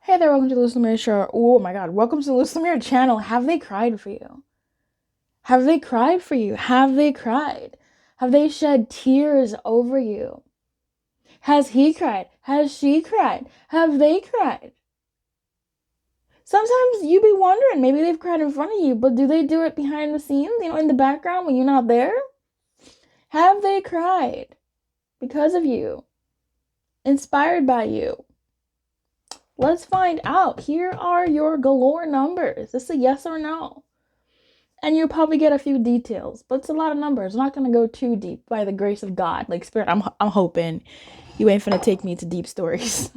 Hey there, welcome to the LuzLumiere show. Oh my god, welcome to the LuzLumiere channel. Have they cried for you? Have they cried for you? Have they cried? Have they shed tears over you? Has he cried? Has she cried? Have they cried? Sometimes you be wondering, maybe they've cried in front of you, but do they do it behind the scenes, in the background when you're not there? Have they cried because of you? Inspired by you? Let's find out. Here are your galore numbers. Is this a yes or no? And you'll probably get a few details, but it's a lot of numbers. I'm not gonna go too deep by the grace of God. Like Spirit, I'm hoping you ain't finna take me to deep stories.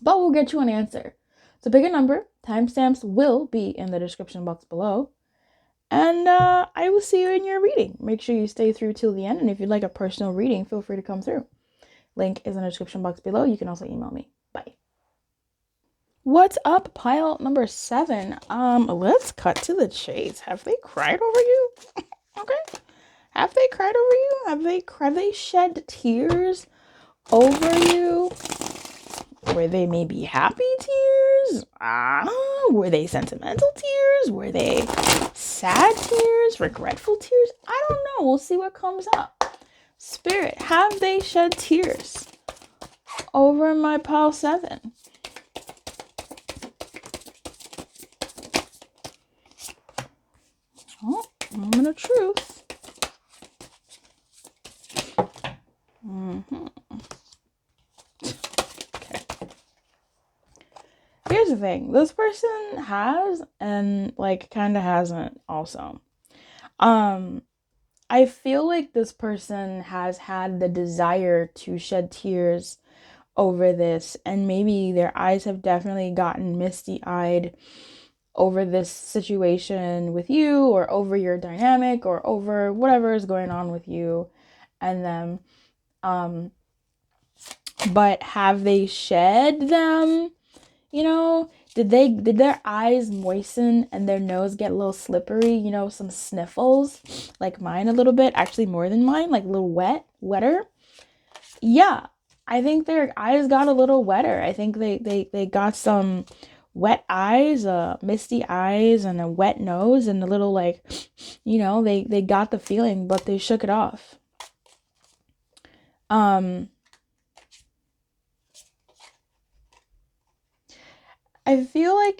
But we'll get you an answer. So pick a number. Timestamps will be in the description box below. And I will see you in your reading. Make sure you stay through till the end. And if you'd like a personal reading, feel free to come through. Link is in the description box below. You can also email me. Bye. What's up, pile number 7? Let's cut to the chase. Have they cried over you? Okay. Have they cried over you? Have they shed tears over you? Were they maybe happy tears? Were they sentimental tears? Were they sad tears? Regretful tears? I don't know. We'll see what comes up. Spirit, have they shed tears over my pile 7? Oh, moment of truth. Okay. Here's the thing. This person has and kind of hasn't also. I feel like this person has had the desire to shed tears over this, and maybe their eyes have definitely gotten misty-eyed over this situation with you, or over your dynamic, or over whatever is going on with you and them. But have they shed them? Did their eyes moisten and their nose get a little slippery? Some sniffles, like mine a little bit, actually more than mine, like a little wetter. Yeah, I think their eyes got a little wetter. I think they got some wet eyes, misty eyes, and a wet nose, and a little they got the feeling, but they shook it off. I feel like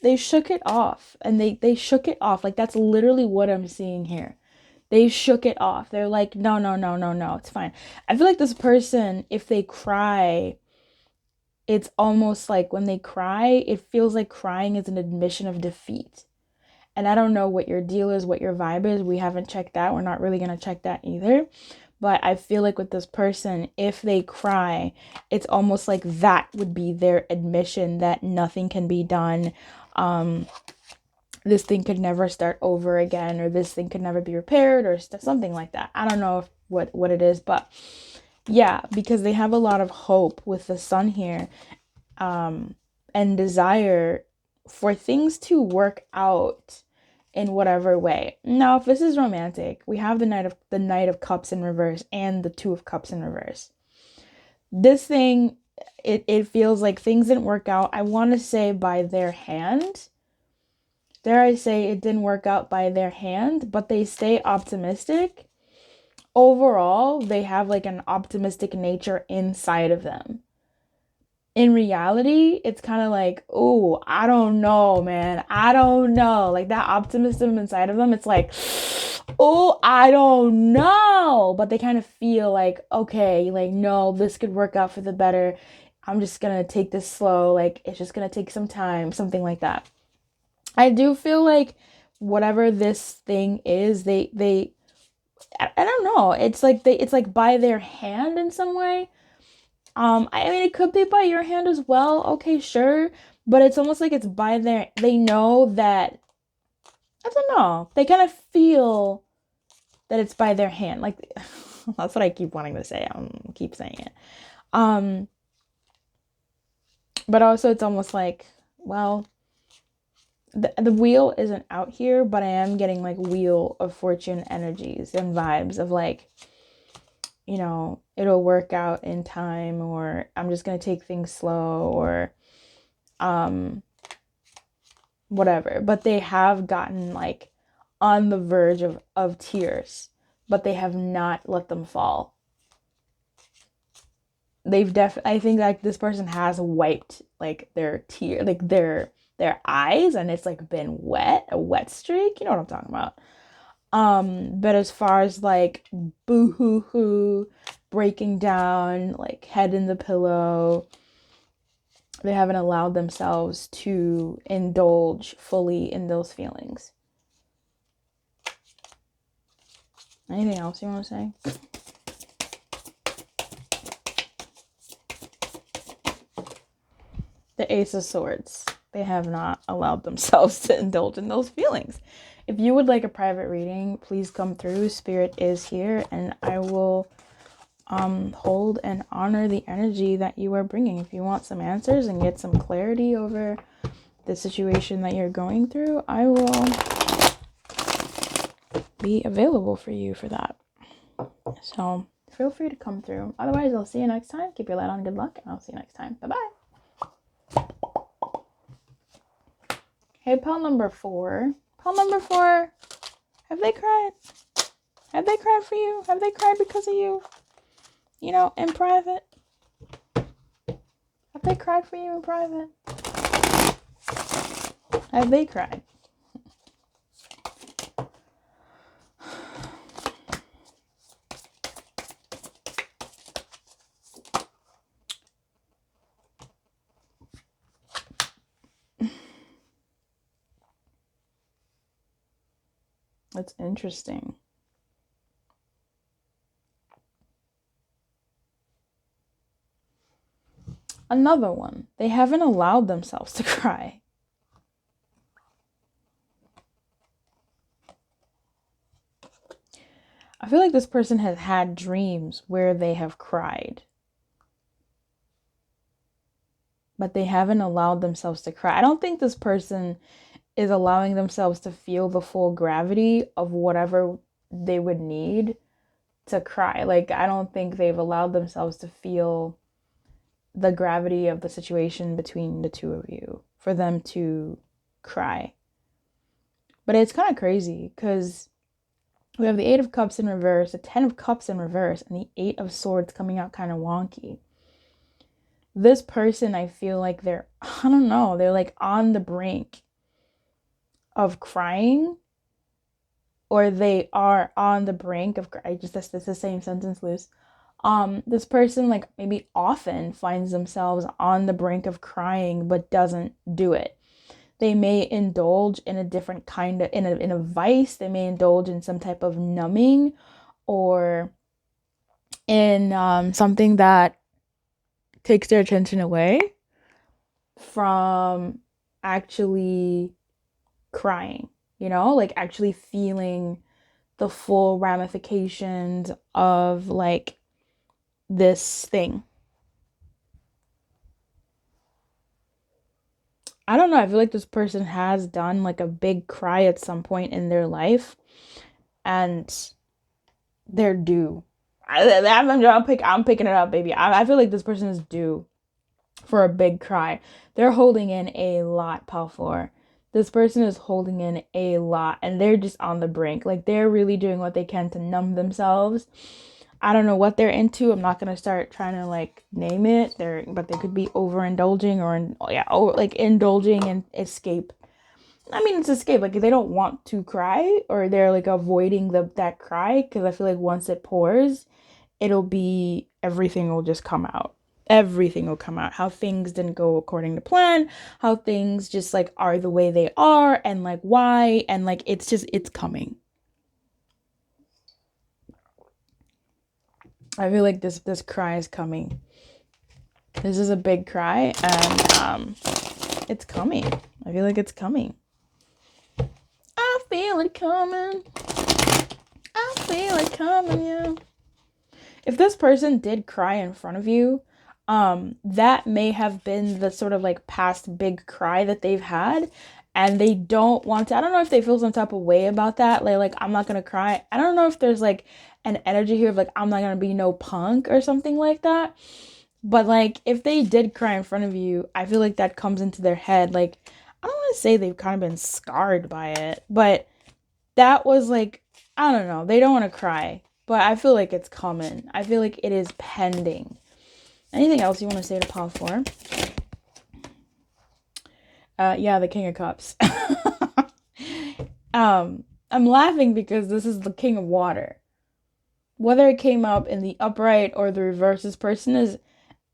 they shook it off, and they shook it off. Like, that's literally what I'm seeing here. They shook it off. They're like, no, it's fine. I feel like this person, if they cry, it's almost like when they cry, it feels like crying is an admission of defeat. And I don't know what your deal is, what your vibe is. We haven't checked that. We're not really going to check that either. But I feel like with this person, if they cry, it's almost like that would be their admission that nothing can be done. This thing could never start over again, or this thing could never be repaired, or something like that. I don't know what it is, but yeah, because they have a lot of hope with the sun here, and desire for things to work out in whatever way. Now, if this is romantic, we have the Knight of Cups in reverse and the Two of Cups in reverse. This thing, it feels like things didn't work out. I want to say by their hand. Dare I say it didn't work out by their hand, but they stay optimistic. Overall, they have like an optimistic nature inside of them. In reality, it's kind of like, oh, I don't know, man. I don't know. Like, that optimism inside of them, it's like, oh, I don't know. But they kind of feel like, okay, like, no, this could work out for the better. I'm just going to take this slow. Like, it's just going to take some time, something like that. I do feel like whatever this thing is, I don't know. It's like by their hand in some way. I mean, it could be by your hand as well. Okay, sure. But it's almost like it's by they know that, I don't know. They kind of feel that it's by their hand. Like, that's what I keep wanting to say. I keep saying it. But also it's almost like, well, the wheel isn't out here, but I am getting like Wheel of Fortune energies and vibes of like, it'll work out in time, or I'm just going to take things slow, or whatever, but they have gotten like on the verge of tears, but they have not let them fall. I think like this person has wiped like their tear, like their eyes, and it's like been wet, a wet streak, you know what I'm talking about. But as far as like boo hoo hoo, breaking down, like head in the pillow, they haven't allowed themselves to indulge fully in those feelings. Anything else you want to say? The Ace of Swords. They have not allowed themselves to indulge in those feelings. If you would like a private reading, please come through. Spirit is here, and I will hold and honor the energy that you are bringing. If you want some answers and get some clarity over the situation that you're going through, I will be available for you for that. So feel free to come through. Otherwise, I'll see you next time. Keep your light on. Good luck, and I'll see you next time. Bye-bye. Hey, pal number 4. Pal number 4, have they cried? Have they cried for you? Have they cried because of you? You know, in private? Have they cried for you in private? Have they cried? That's interesting. Another one. They haven't allowed themselves to cry. I feel like this person has had dreams where they have cried, but they haven't allowed themselves to cry. I don't think this person is allowing themselves to feel the full gravity of whatever they would need to cry. Like, I don't think they've allowed themselves to feel the gravity of the situation between the two of you for them to cry. But it's kind of crazy because we have the 8 of Cups in reverse, the 10 of Cups in reverse, and the 8 of Swords coming out kind of wonky. This person, I feel like they're like on the brink of crying, or they are on the brink of that's the same sentence, Luz. This person like maybe often finds themselves on the brink of crying but doesn't do it. They may indulge in a different kind of in a vice. They may indulge in some type of numbing, or in something that takes their attention away from actually crying, you know, like actually feeling the full ramifications of like this thing. I don't know. I feel like this person has done like a big cry at some point in their life, and they're due. I'm picking it up, baby. I feel like this person is due for a big cry. They're holding in a lot, pal 4. This person is holding in a lot, and they're just on the brink. Like, they're really doing what they can to numb themselves. I don't know what they're into. I'm not gonna start trying to like name it. But they could be overindulging or like indulging and escape. I mean, it's escape. Like, they don't want to cry, or they're like avoiding that cry, because I feel like once it pours, everything will just come out. Everything will come out. How things didn't go according to plan, how things just like are the way they are, and like why, and like it's coming. I feel like this cry is coming. This is a big cry, and it's coming. I feel like it's coming. I feel it coming. I feel it coming, yeah. If this person did cry in front of you, that may have been the sort of like past big cry that they've had, and they don't want to. I don't know if they feel some type of way about that. Like I'm not gonna cry. I don't know if there's like an energy here of like, I'm not gonna be no punk or something like that. But like if they did cry in front of you, I feel like that comes into their head. Like I don't want to say they've kind of been scarred by it, but that was like, I don't know, they don't want to cry, but I feel like it's coming. I feel like it is pending. Anything else you want to say to pile 4? Yeah, the King of Cups. I'm laughing because this is the King of Water. Whether it came up in the upright or the reverse, this person is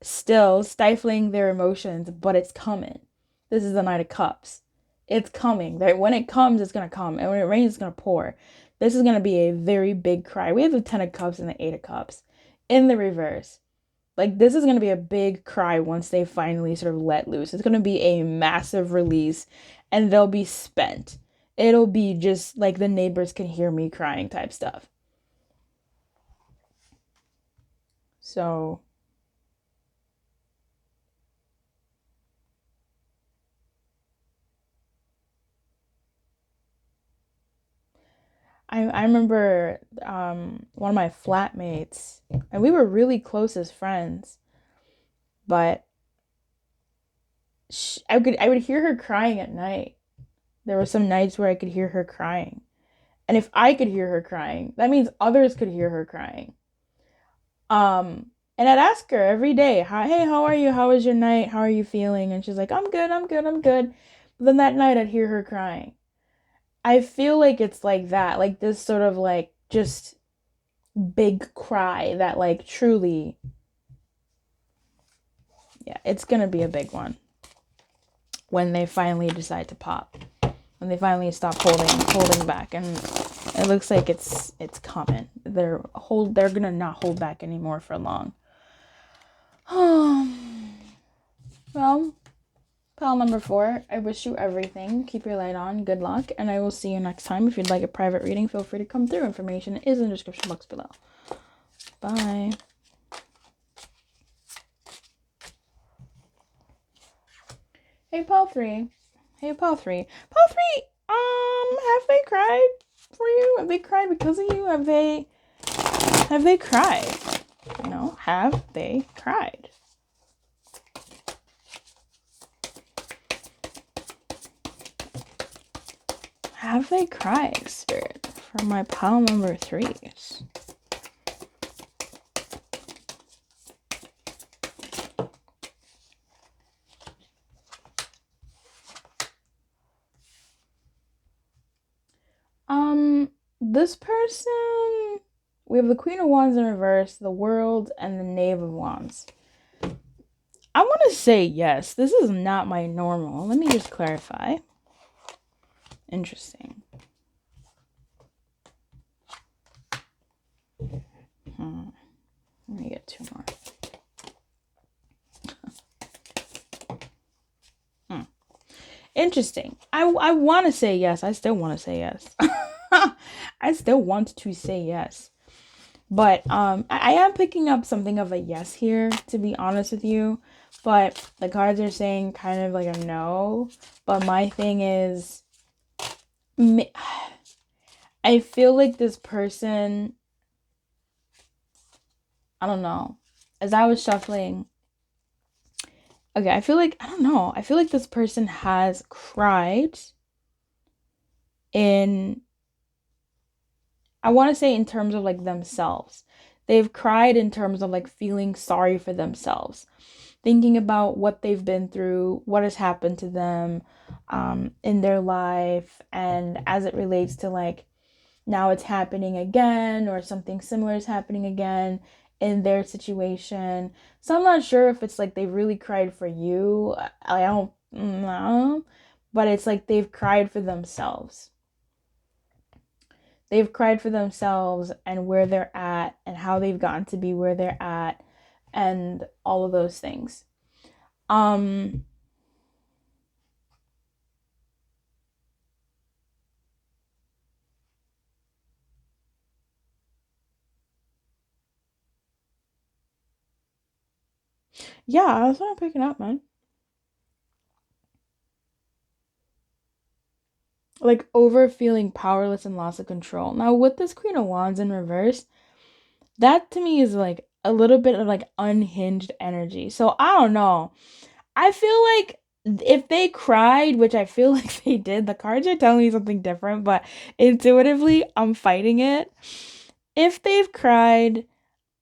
still stifling their emotions, but it's coming. This is the Knight of Cups. It's coming. When it comes, it's going to come. And when it rains, it's going to pour. This is going to be a very big cry. We have the 10 of Cups and the 8 of Cups in the reverse. Like, this is going to be a big cry once they finally sort of let loose. It's going to be a massive release, and they'll be spent. It'll be just like the neighbors can hear me crying type stuff. So I remember one of my flatmates, and we were really close as friends, but I would hear her crying at night. There were some nights where I could hear her crying. And if I could hear her crying, that means others could hear her crying. And I'd ask her every day, hey, how are you? How was your night? How are you feeling? And she's like, I'm good, I'm good, I'm good. But then that night I'd hear her crying. I feel like it's like that, like this sort of like just big cry that like truly, yeah, it's gonna be a big one when they finally decide to pop, when they finally stop holding back, and it looks like it's coming. They're gonna not hold back anymore for long. Well, pile number 4, I wish you everything. Keep your light on. Good luck. And I will see you next time. If you'd like a private reading, feel free to come through. Information is in the description box below. Bye. Hey, pile 3. Hey, pile 3. Pile 3, have they cried for you? Have they cried because of you? Have they cried? You know, have they cried? Have they cried, Spirit, for my pile number 3s? This person, we have the Queen of Wands in reverse, the World, and the Knave of Wands. I want to say yes. This is not my normal. Let me just clarify. Interesting. Let me get 2 more. Interesting. I want to say yes. I still want to say yes. I still want to say yes. But I am picking up something of a yes here, to be honest with you. But the cards are saying kind of like a no. But my thing is, I feel like this person, I don't know. As I was shuffling, okay, I feel like, I don't know. I feel like this person has cried in, I want to say in terms of like themselves. They've cried in terms of like feeling sorry for themselves, thinking about what they've been through, what has happened to them in their life, and as it relates to like now it's happening again, or something similar is happening again in their situation. So I'm not sure if it's like they really cried for you. I don't know, but it's like they've cried for themselves. They've cried for themselves and where they're at and how they've gotten to be where they're at and all of those things. Yeah, that's what I'm picking up, man. Like over feeling powerless and loss of control. Now with this Queen of Wands in reverse, that to me is like a little bit of like unhinged energy. So I don't know. I feel like if they cried, which I feel like they did, the cards are telling me something different, but intuitively I'm fighting it. If they've cried,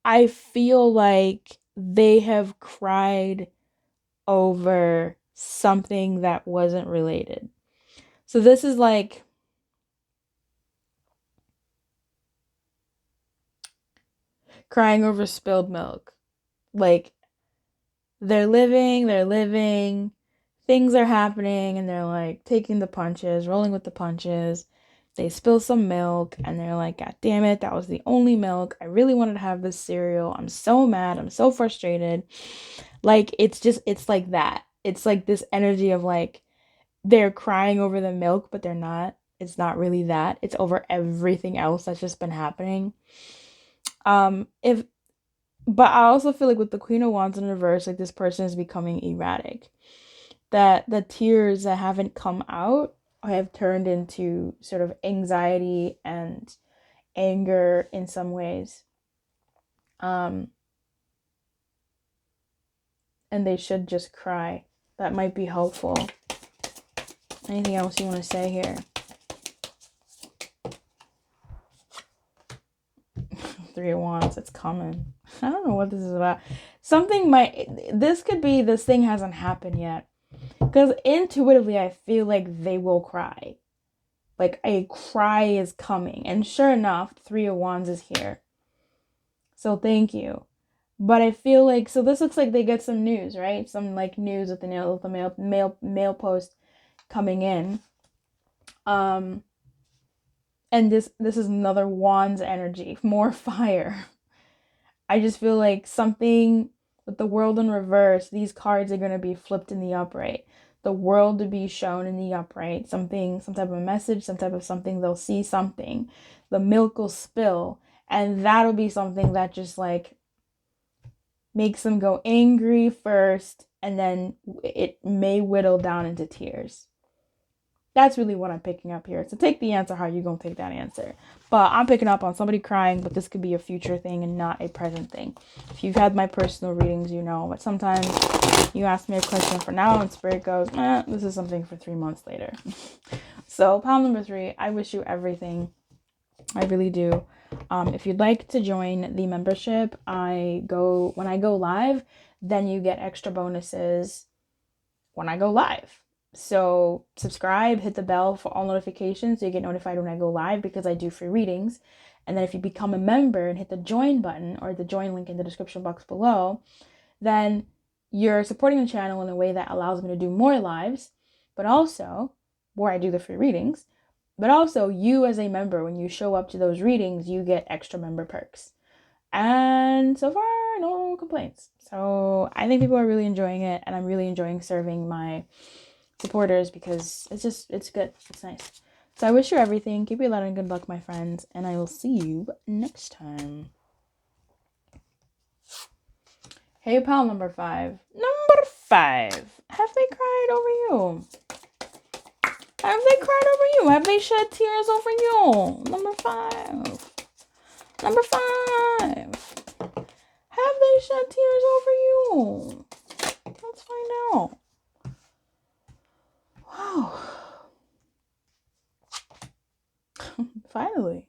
I feel like they have cried over something that wasn't related. So this is like crying over spilled milk. Like they're living, things are happening, and they're like taking the punches, rolling with the punches. They spill some milk, and they're like, God damn it, that was the only milk. I really wanted to have this cereal. I'm so mad. I'm so frustrated. Like, it's like that. It's like this energy of like, they're crying over the milk, but they're not. It's not really that. It's over everything else that's just been happening. If But I also feel like with the Queen of Wands in reverse, like this person is becoming erratic. That the tears that haven't come out have turned into sort of anxiety and anger in some ways. And they should just cry. That might be helpful. Anything else you want to say here? Three of Wands, it's coming. I don't know what this is about. This could be this thing hasn't happened yet. Because intuitively, I feel like they will cry. Like a cry is coming. And sure enough, Three of Wands is here. So thank you. But I feel like, so this looks like they get some news, right? Some like news with the mail post coming in. And this is another Wands energy, more fire. I just feel like something with the world in reverse, these cards are going to be flipped in the upright. The world to be shown in the upright. Some type of a message, some type of something. They'll see something. The milk will spill. And that'll be something that just like makes them go angry first. And then it may whittle down into tears. That's really what I'm picking up here. So take the answer how you're going to take that answer. But I'm picking up on somebody crying, but this could be a future thing and not a present thing. If you've had my personal readings, you know. But sometimes you ask me a question for now and Spirit goes, this is something for 3 months later. So pile number 3, I wish you everything. I really do. If you'd like to join the membership, when I go live, then you get extra bonuses when I go live. So subscribe, hit the bell for all notifications so you get notified when I go live, because I do free readings. And then if you become a member and hit the join button or the join link in the description box below, then you're supporting the channel in a way that allows me to do more lives, but also where I do the free readings. But also you as a member, when you show up to those readings, you get extra member perks. And so far, no complaints. So I think people are really enjoying it, and I'm really enjoying serving my supporters because it's good. It's nice. So I wish you everything. Keep your light and good luck, my friends, and I will see you next time. Hey, pal number 5. Number 5. Have they cried over you? Have they cried over you? Have they shed tears over you? Number 5. Number 5. Have they shed tears over you? Let's find out. Wow. Finally.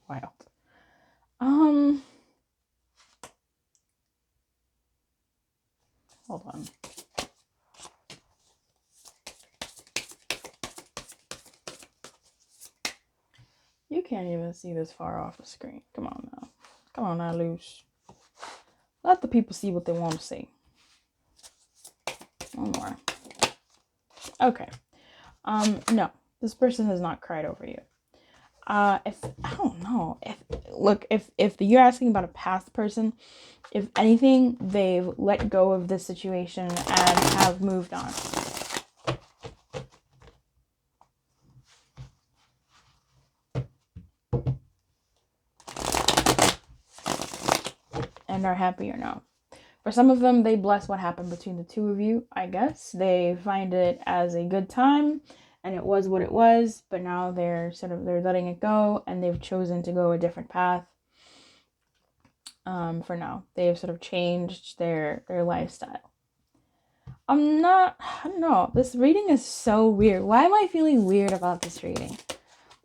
Wild. Hold on. You can't even see this far off the screen. Come on now. Come on now, Luz. Let the people see what they want to see. One more. Okay. No. This person has not cried over you. I don't know. If you're asking about a past person, if anything, they've let go of this situation and have moved on. and are happier now. For some of them, they bless what happened between the two of you, I guess. They find it as a good time, and it was what it was, but now they're letting it go, and they've chosen to go a different path. For now, they've sort of changed their lifestyle. I don't know. This reading is so weird. Why am I feeling weird about this reading?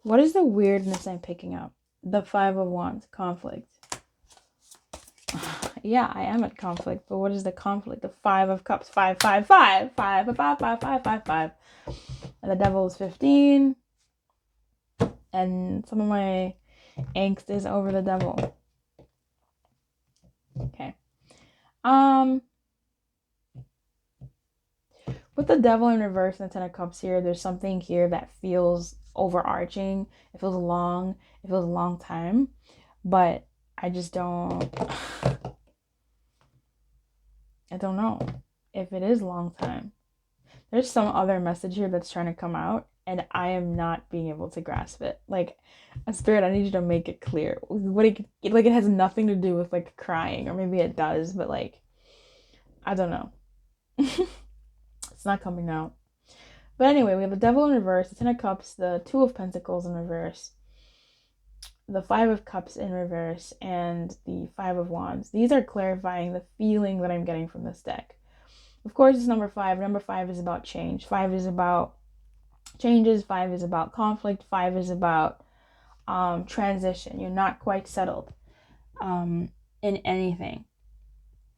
What is the weirdness I'm picking up? The Five of Wands, conflict. Yeah, I am at conflict, but what is the conflict? The Five of Cups, 5, 5, 5, 5, 5, 5, 5, 5, 5, 5. And the Devil is 15. And some of my angst is over the Devil. Okay. With the Devil in reverse and the Ten of Cups here, there's something here that feels overarching. It feels long. It feels a long time. But I just don't... I don't know if it is a long time. There's some other message here that's trying to come out, and I am not being able to grasp it. Like, Spirit, I need you to make it clear. It has nothing to do with, like, crying, or maybe it does, but, like, I don't know. It's not coming out. But anyway, we have the Devil in reverse, the Ten of Cups, the Two of Pentacles in reverse, the Five of Cups in reverse, and the Five of Wands. These are clarifying the feeling that I'm getting from this deck. Of course, it's number 5. Number 5 is about change. 5 is about changes. 5 is about conflict. 5 is about transition. You're not quite settled in anything.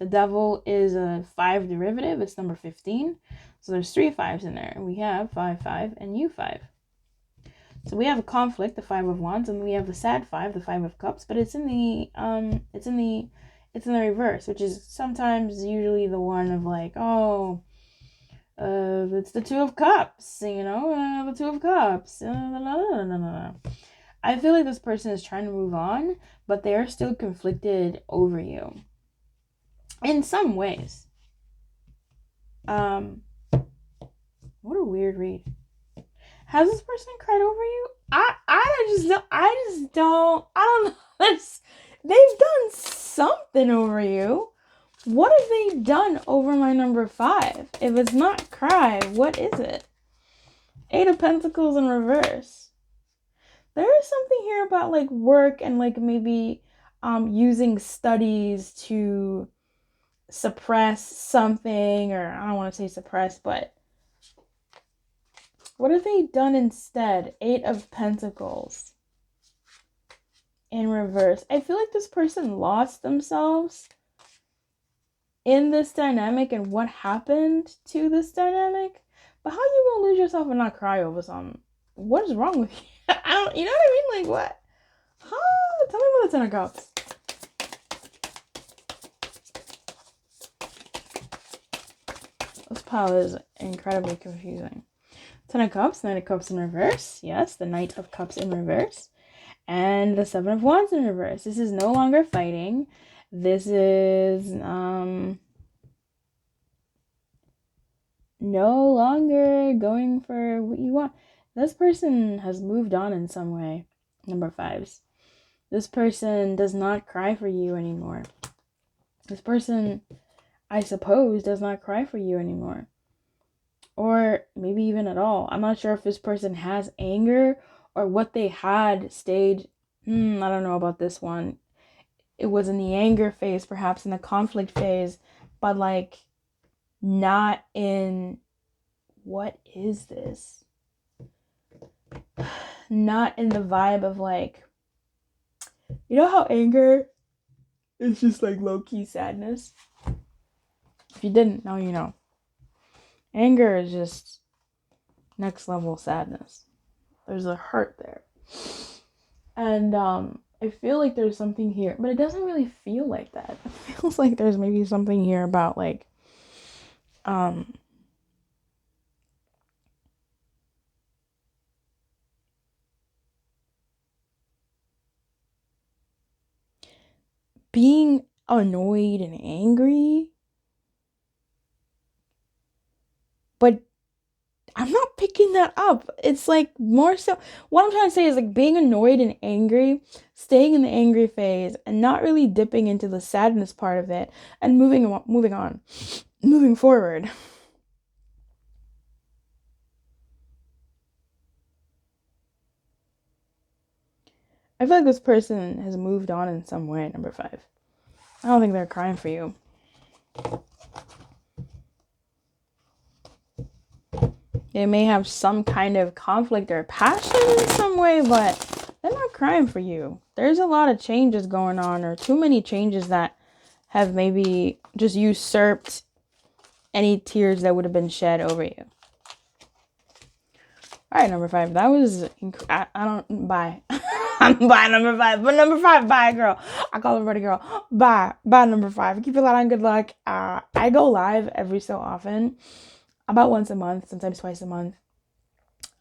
The Devil is a 5 derivative. It's number 15. So there's 3 5s in there. We have 5, 5, and U5. So we have a conflict, the Five of Wands, and we have the sad 5, the 5 of Cups, but it's in the reverse, which is sometimes usually the one of like, it's the Two of Cups, the Two of Cups. I feel like this person is trying to move on, but they are still conflicted over you. In some ways. What a weird read. Has this person cried over you? I don't know. They've done something over you. What have they done over my number 5? If it's not cry, what is it? 8 of Pentacles in reverse. There is something here about like work and like maybe using studies to suppress something, or I don't want to say suppress, but what have they done instead? 8 of Pentacles in reverse. I feel like this person lost themselves in this dynamic and what happened to this dynamic. But how you gonna lose yourself and not cry over something? What is wrong with you? You know what I mean? Like what? Huh? Tell me about the Ten of Cups. This pile is incredibly confusing. Ten of Cups, Knight of Cups in reverse. Yes, the Knight of Cups in reverse. And the Seven of Wands in reverse. This is no longer fighting. This is no longer going for what you want. This person has moved on in some way. Number 5s. This person does not cry for you anymore. This person, I suppose, does not cry for you anymore. Or maybe even at all. I'm not sure if this person has anger or what they had stayed. I don't know about this one. It was in the anger phase, perhaps in the conflict phase, but like not in, what is this? Not in the vibe of like, you know how anger is just like low-key sadness? If you didn't, now you know. Anger is just next level sadness. There's a hurt there. And I feel like there's something here, but it doesn't really feel like that. It feels like there's maybe something here about like being annoyed and angry. But I'm not keeping that up. It's like more so, what I'm trying to say is like being annoyed and angry, staying in the angry phase and not really dipping into the sadness part of it and moving forward. I feel like this person has moved on in some way, number 5. I don't think they're crying for you. They may have some kind of conflict or passion in some way, but they're not crying for you. There's a lot of changes going on, or too many changes that have maybe just usurped any tears that would have been shed over you. All right, number 5. That was I don't bye. I'm bye number 5, but number 5, bye girl. I call everybody girl. Bye number 5. Keep it light on, good luck. I go live every so often, about once a month, sometimes twice a month.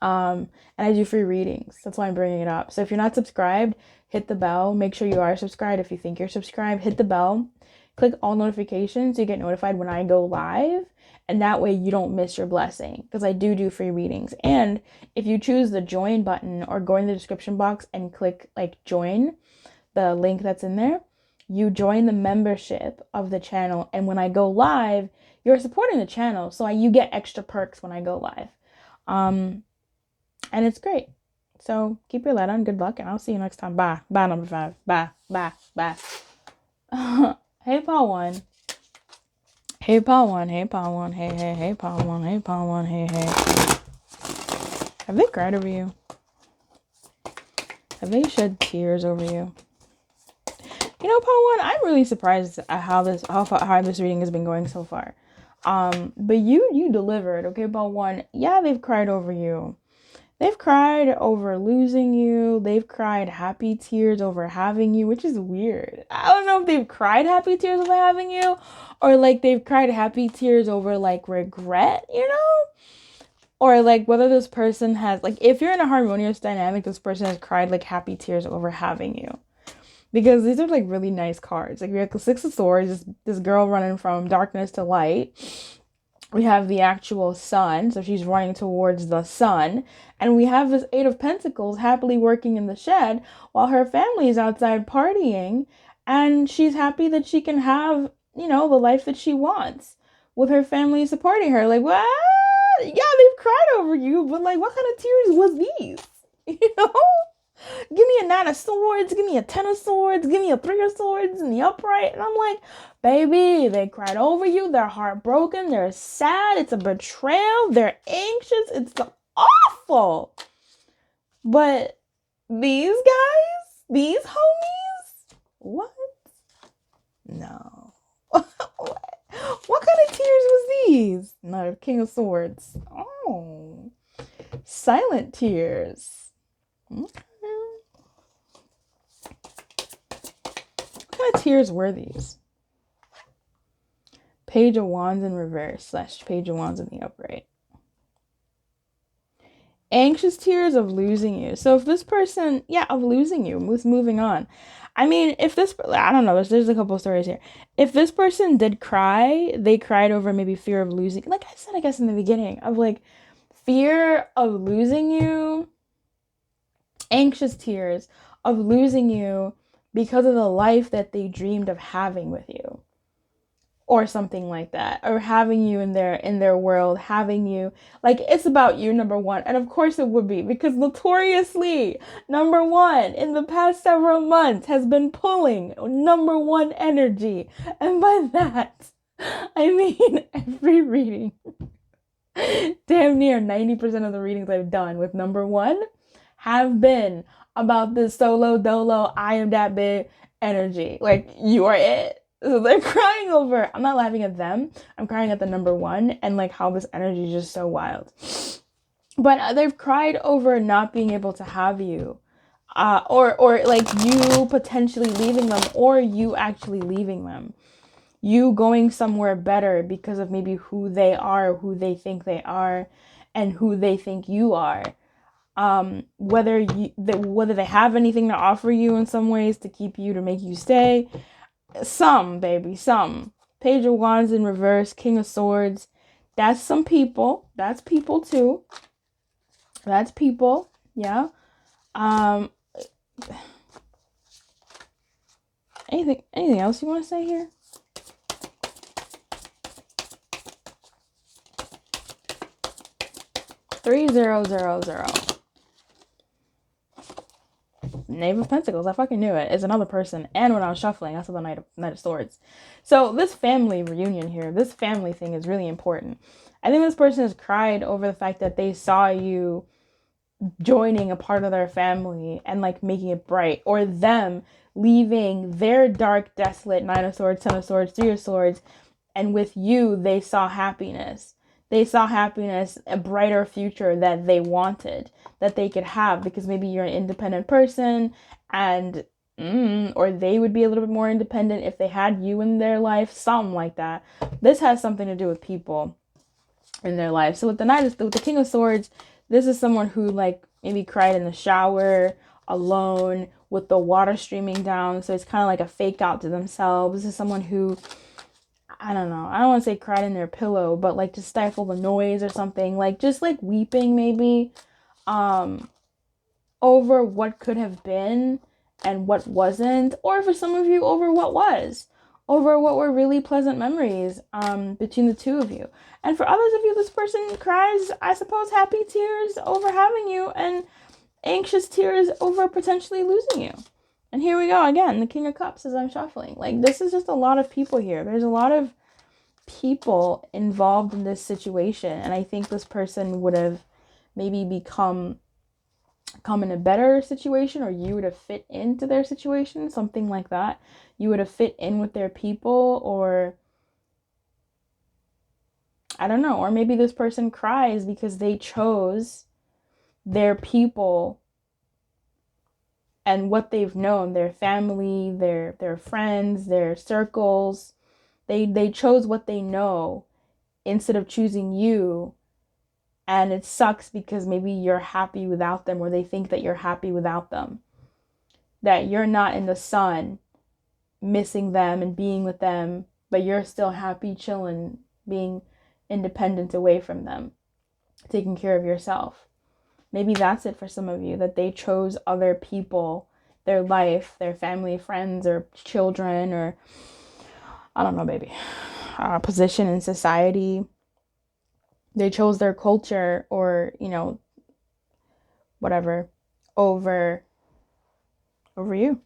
And I do free readings. That's why I'm bringing it up. So if you're not subscribed, hit the bell. Make sure you are subscribed. If you think you're subscribed, hit the bell. Click all notifications so you get notified when I go live. And that way you don't miss your blessing, because I do free readings. And if you choose the join button or go in the description box and click like join, the link that's in there, you join the membership of the channel. And when I go live, you're supporting the channel. So you get extra perks when I go live. And it's great. So keep your light on. Good luck. And I'll see you next time. Bye. Bye, number 5. Bye. Bye. Bye. Hey, Paul 1. Hey, Paul 1. Hey, Paul 1. Hey, hey, hey, Paul 1. Hey, Paul 1. Hey, hey. Have they cried over you? Have they shed tears over you? You know, Paul 1, I'm really surprised at how this reading has been going so far. But you delivered, okay, Paul 1. Yeah, they've cried over you. They've cried over losing you. They've cried happy tears over having you, which is weird. I don't know if they've cried happy tears over having you, or like they've cried happy tears over like regret, you know? Or like whether this person has, like, if you're in a harmonious dynamic, this person has cried like happy tears over having you. Because these are like really nice cards. Like we have the 6 of Swords, this girl running from darkness to light. We have the actual sun, so she's running towards the sun. And we have this 8 of Pentacles happily working in the shed while her family is outside partying. And she's happy that she can have, you know, the life that she wants with her family supporting her. Like, what? Yeah, they've cried over you, but like, what kind of tears was these? You know? Give me a 9 of Swords, give me a 10 of Swords, give me a 3 of Swords in the upright. And I'm like, baby, they cried over you. They're heartbroken. They're sad. It's a betrayal. They're anxious. It's awful. But these guys, these homies, what? No. What kind of tears was these? No, King of Swords. Oh. Silent tears. Okay. What kind of tears were these? Page of Wands in reverse / Page of Wands in the upright. Anxious tears of losing you. So if this person, of losing you, was moving on. I mean, if this, I don't know, there's a couple stories here. If this person did cry, they cried over maybe fear of losing. Like I said, I guess in the beginning, of like fear of losing you. Anxious tears of losing you because of the life that they dreamed of having with you, or something like that, or having you in their world, having you, like, it's about you, number 1. And of course it would be, because notoriously number 1 in the past several months has been pulling number 1 energy. And by that I mean every reading, damn near 90% of the readings I've done with number 1 have been about this solo dolo, I am that big energy. Like, you are it. So they're crying over, I'm not laughing at them, I'm crying at the number 1 and like how this energy is just so wild. But they've cried over not being able to have you, or like you potentially leaving them, or you actually leaving them. You going somewhere better because of maybe who they are, who they think they are, and who they think you are. Whether they have anything to offer you in some ways to keep you, to make you stay. Some, baby, some. Page of Wands in reverse, King of Swords. That's some people. That's people too. That's people. Yeah. Anything else you want to say here? Three, 0, 0, 0. Knave of Pentacles. I fucking knew it. It's another person. And when I was shuffling, I saw the Knight of Swords. So this family reunion here, this family thing is really important. I think this person has cried over the fact that they saw you joining a part of their family and like making it bright, or them leaving their dark, desolate Nine of Swords, Ten of Swords, Three of Swords, and with you they saw happiness. They saw happiness, a brighter future that they wanted, that they could have, because maybe you're an independent person, and or they would be a little bit more independent if they had you in their life, something like that. This has something to do with people in their life. So with the King of Swords, this is someone who like maybe cried in the shower alone with the water streaming down. So it's kind of like a fake out to themselves. This is someone who, I don't know, I don't want to say cried in their pillow, but like to stifle the noise or something, like just like weeping maybe over what could have been and what wasn't, or for some of you over what was, over what were really pleasant memories between the two of you. And for others of you, this person cries, I suppose, happy tears over having you and anxious tears over potentially losing you. And here we go again, the King of Cups as I'm shuffling. Like, this is just a lot of people here. There's a lot of people involved in this situation. And I think this person would have maybe come in a better situation, or you would have fit into their situation, something like that. You would have fit in with their people, or I don't know, or maybe this person cries because they chose their people and what they've known, their family, their friends, their circles. They chose what they know instead of choosing you. And it sucks because maybe you're happy without them, or they think that you're happy without them. That you're not in the sun missing them and being with them, but you're still happy, chilling, being independent away from them, taking care of yourself. Maybe that's it for some of you, that they chose other people, their life, their family, friends, or children, or I don't know, baby, position in society. They chose their culture, or, you know, whatever, over you,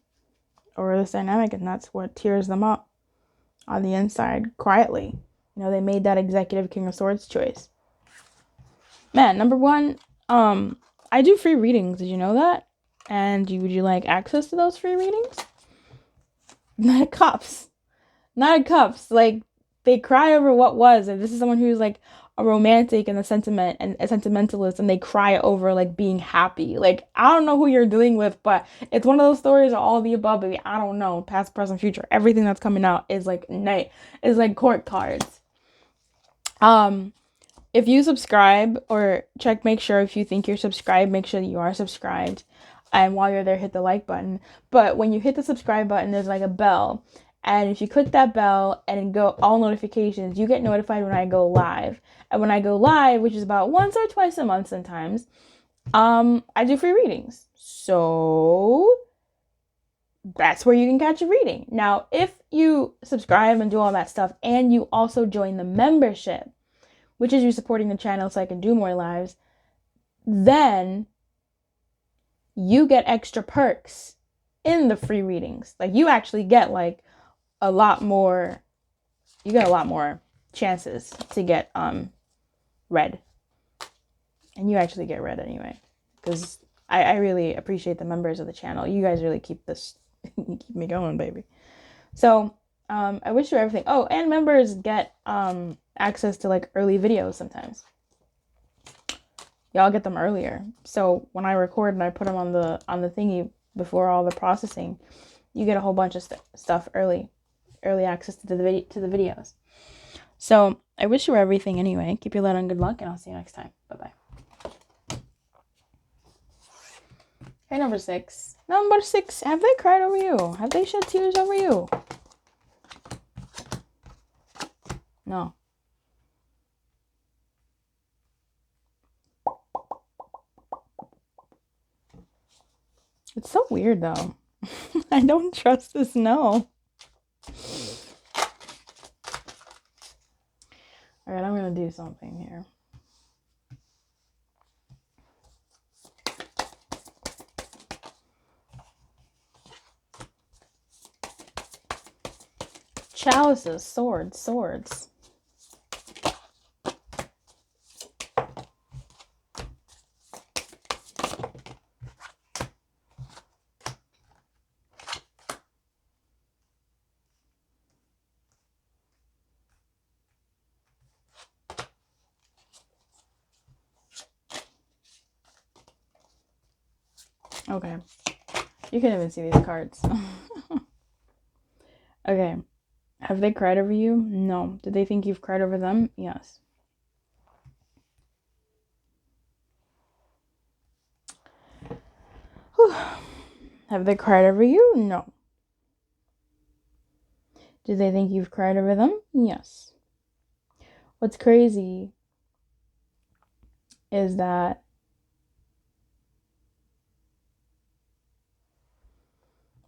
over this dynamic. And that's what tears them up on the inside quietly. You know, they made that executive King of Swords choice. Man, number one, I do free readings. Did you know that? And would you like access to those free readings? Nine of Cups. Like, they cry over what was. And this is someone who's like a romantic and a sentimentalist, and they cry over like being happy. Like, I don't know who you're dealing with, but it's one of those stories of all of the above, baby. I don't know. Past, present, future. Everything that's coming out is like court cards. If you subscribe, or make sure if you think you're subscribed, make sure that you are subscribed. And while you're there, hit the like button. But when you hit the subscribe button, there's like a bell. And if you click that bell and go all notifications, you get notified when I go live. And when I go live, which is about once or twice a month sometimes, I do free readings. So that's where you can catch a reading. Now, if you subscribe and do all that stuff, and you also join the membership, which is you supporting the channel so I can do more lives, then you get extra perks in the free readings. Like, you actually get like a lot more chances to get read. And you actually get read anyway, because I really appreciate the members of the channel. You guys really keep keep me going, baby. So I wish you everything. Oh, and members get access to like early videos sometimes. Y'all get them earlier. So when I record and I put them on the thingy before all the processing, you get a whole bunch of stuff early access to the videos. So I wish you everything anyway. Keep your light on, good luck, and I'll see you next time. Bye-bye. Okay, number six. Have they cried over you? Have they shed tears over you? No. It's so weird though. I don't trust this no. All right, I'm going to do something here. Chalices, swords, swords. Okay. You can't even see these cards. Okay. Have they cried over you? No. Did they think you've cried over them? Yes. Whew. Have they cried over you? No. Do they think you've cried over them? Yes. What's crazy is that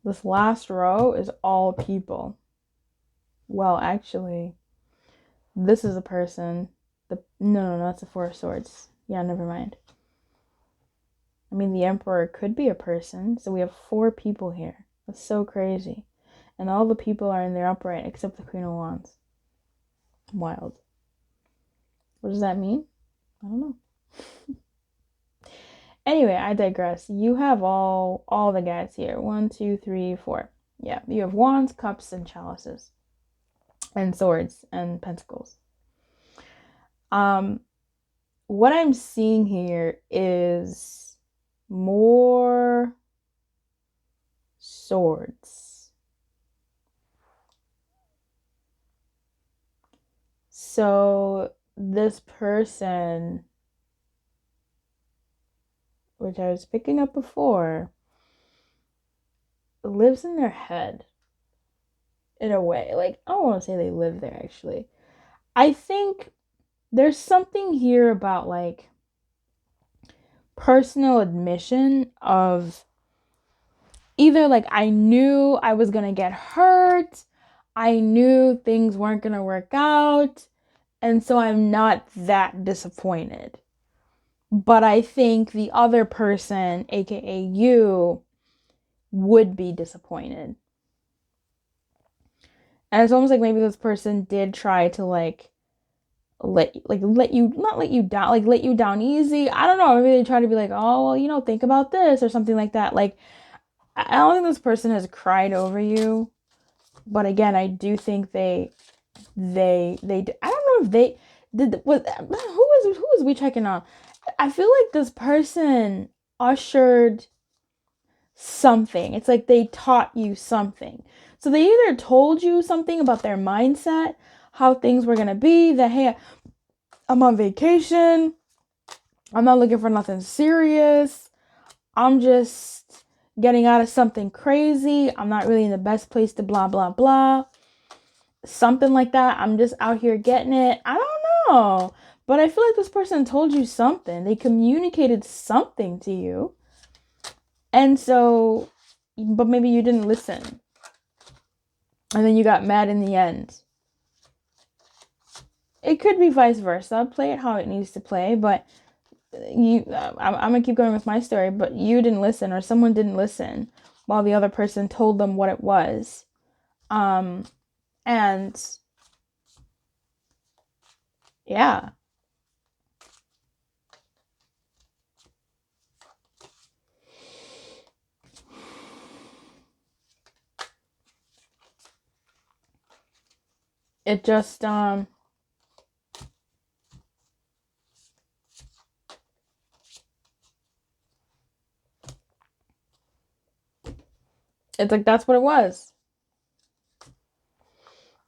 this last row is all people. Well, actually, this is a person. No, that's a Four of Swords. Yeah, never mind. I mean, the Emperor could be a person. So we have 4 people here. That's so crazy. And all the people are in their upright except the Queen of Wands. Wild. What does that mean? I don't know. Anyway, I digress. You have all the guys here. 1, 2, 3, 4. Yeah, you have wands, cups, and chalices. And swords and pentacles. What I'm seeing here is more swords. So this person, which I was picking up before, lives in their head in a way. Like, I don't want to say they live there, actually. I think there's something here about, like, personal admission of either, like, I knew I was going to get hurt, I knew things weren't going to work out, and so I'm not that disappointed. But I think the other person, aka you, would be disappointed. And it's almost like maybe this person did try to let you down easy. I don't know. Maybe they try to be like, oh, well, think about this or something like that. Like, I don't think this person has cried over you. But again, I do think they I don't know if they did. Who was we checking on? I feel like this person ushered something. It's like they taught you something. So they either told you something about their mindset, how things were going to be, that, hey, I'm on vacation, I'm not looking for nothing serious, I'm just getting out of something crazy, I'm not really in the best place to blah, blah, blah. Something like that. I'm just out here getting it. I don't know. But I feel like this person told you something. They communicated something to you. And so, but maybe you didn't listen. And then you got mad in the end. It could be vice versa. Play it how it needs to play. But I'm going to keep going with my story. But you didn't listen, or someone didn't listen while the other person told them what it was. And yeah. It just, it's like, that's what it was.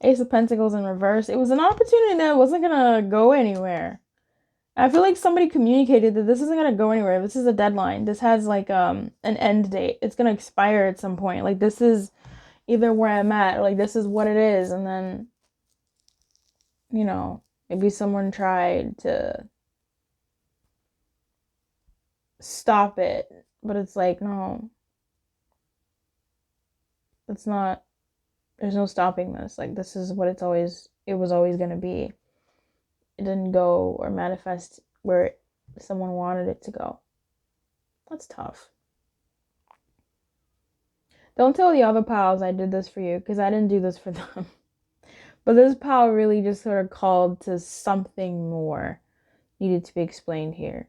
Ace of Pentacles in reverse. It was an opportunity that wasn't going to go anywhere. I feel like somebody communicated that this isn't going to go anywhere. This is a deadline. This has like an end date. It's going to expire at some point. Like, this is either where I'm at, or like this is what it is. And then, maybe someone tried to stop it. But it's like, no. It's not, there's no stopping this. Like, this is what it was always going to be. It didn't go or manifest where someone wanted it to go. That's tough. Don't tell the other pals I did this for you, because I didn't do this for them. But this pal really just sort of called to something more needed to be explained here.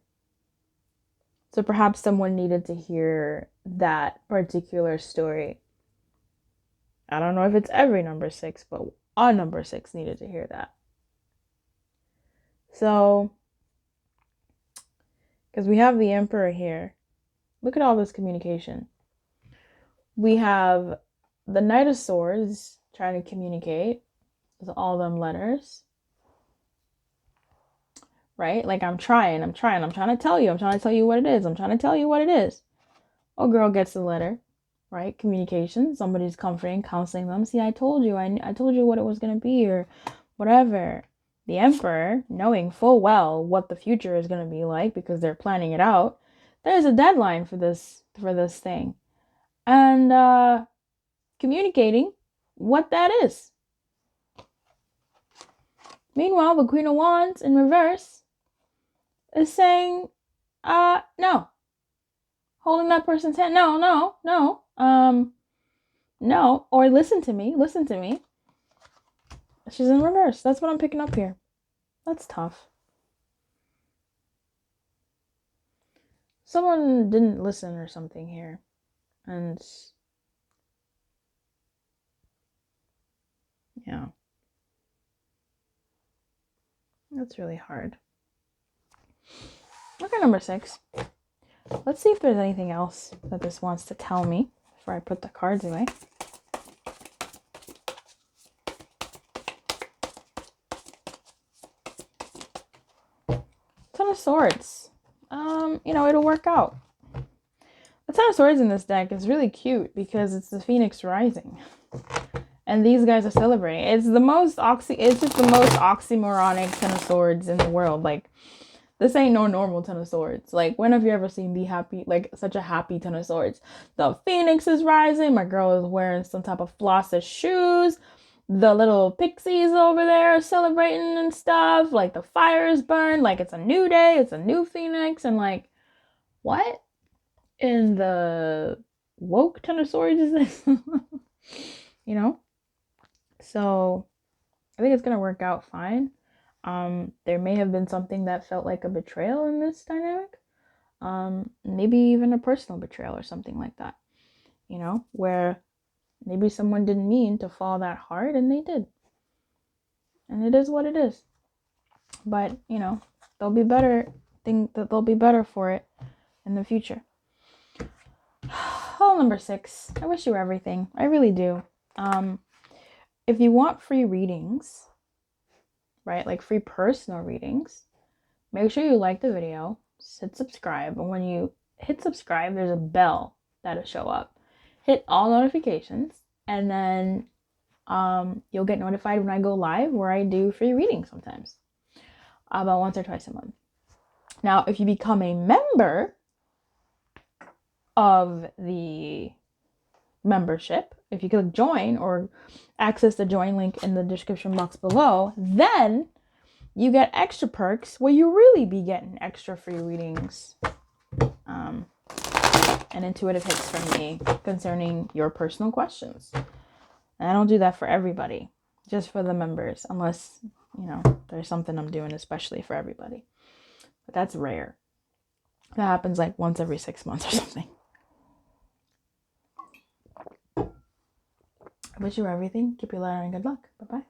So perhaps someone needed to hear that particular story. I don't know if it's every number 6, but a number 6 needed to hear that. So, because we have the Emperor here. Look at all this communication. We have the Knight of Swords trying to communicate with all them letters. Right? Like, I'm trying to tell you what it is. Oh, girl gets the letter, right? Communication. Somebody's comforting, counseling them. See, I told you what it was going to be, or whatever. The Emperor, knowing full well what the future is going to be like because they're planning it out. There's a deadline for this thing. And communicating what that is. Meanwhile, the Queen of Wands in reverse is saying, no. Holding that person's hand. No. No. Or listen to me. She's in reverse. That's what I'm picking up here. That's tough. Someone didn't listen or something here. And yeah. That's really hard. Okay, number 6. Let's see if there's anything else that this wants to tell me before I put the cards away. Ten of Swords. It'll work out. The Ten of Swords in this deck is really cute because it's the Phoenix rising. And these guys are celebrating. It's just the most oxymoronic Ten of Swords in the world. Like, this ain't no normal Ten of Swords. Like, when have you ever seen such a happy Ten of Swords? The Phoenix is rising. My girl is wearing some type of flossed shoes. The little pixies over there are celebrating and stuff. Like, the fire is burned. Like, it's a new day. It's a new Phoenix. And like, what in the woke Ten of Swords is this? So I think it's going to work out fine. There may have been something that felt like a betrayal in this dynamic. Maybe even a personal betrayal or something like that. Where maybe someone didn't mean to fall that hard and they did. And it is what it is. But, they'll be better. Think that they'll be better for it in the future. Oh, number 6. I wish you everything. I really do. If you want free readings, right, like free personal readings, make sure you like the video, hit subscribe, and when you hit subscribe, there's a bell that'll show up. Hit all notifications, and then you'll get notified when I go live, where I do free readings sometimes, about once or twice a month. Now, if you become a member of the membership, if you click join or access the join link in the description box below, then you get extra perks where you really be getting extra free readings and intuitive hits from me concerning your personal questions. And I don't do that for everybody, just for the members, unless there's something I'm doing especially for everybody. But that's rare. That happens like once every 6 months or something. I wish you everything. Keep your light on and good luck. Bye-bye.